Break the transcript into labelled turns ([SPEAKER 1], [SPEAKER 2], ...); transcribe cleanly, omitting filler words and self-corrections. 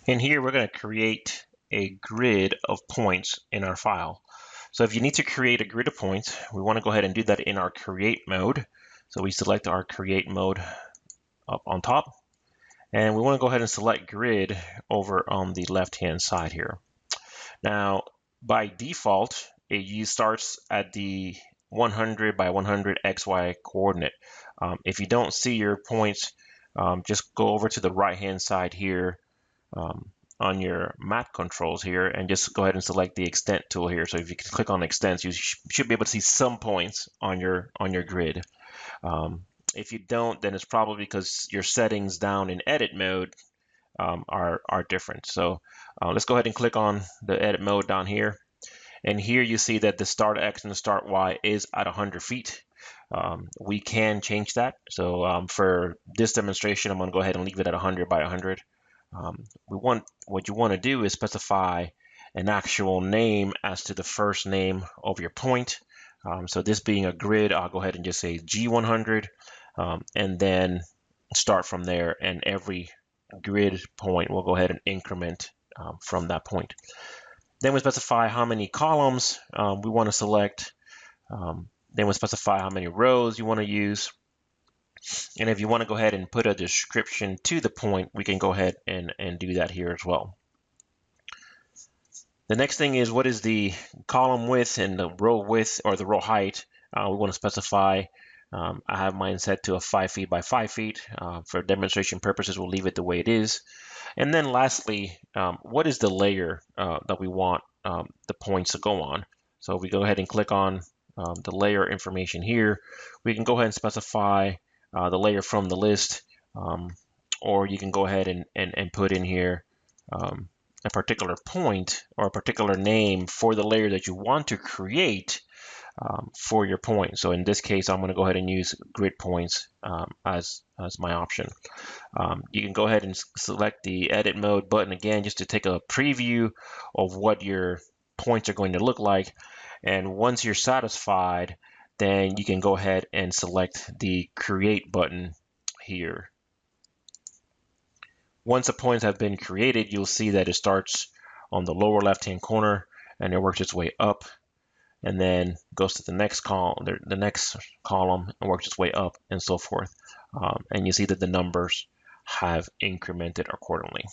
[SPEAKER 1] In here, we're going to create a grid of points in our file. So if you need to create a grid of points, we want to go ahead and do that in our create mode. So we select our create mode up on top, and we want to go ahead and select grid over on the left-hand side here. Now, by default, it starts at the 100 by 100 XY coordinate. If you don't see your points, just go over to the right-hand side here on your map controls here and just go ahead and select the extent tool here. So if you click on extents, you should be able to see some points on your grid. If you don't, then it's probably because your settings down in edit mode are different. So let's go ahead and click on the edit mode down here. And here you see that the start X and the start Y is at 100 feet. We can change that. So for this demonstration, I'm going to go ahead and leave it at 100 by 100. What you want to do is specify an actual name as to the first name of your point. So this being a grid, I'll go ahead and just say G100, and then start from there. And every grid point will go ahead and increment from that point. Then we specify how many columns we want to select. Then we specify how many rows you want to use. And if you want to go ahead and put a description to the point, we can go ahead and do that here as well. The next thing is, what is the column width and the row width or the row height? We want to specify. I have mine set to a 5 feet by 5 feet. For demonstration purposes, we'll leave it the way it is. And then lastly, what is the layer that we want the points to go on? So if we go ahead and click on the layer information here, we can go ahead and specify the layer from the list, or you can go ahead and put in here a particular point or a particular name for the layer that you want to create for your point. So in this case, I'm going to go ahead and use grid points as my option. You can go ahead and select the edit mode button again just to take a preview of what your points are going to look like. And once you're satisfied, then you can go ahead and select the create button here. Once the points have been created, you'll see that it starts on the lower left-hand corner and it works its way up, and then goes to the next column and works its way up, and so forth. And you see that the numbers have incremented accordingly.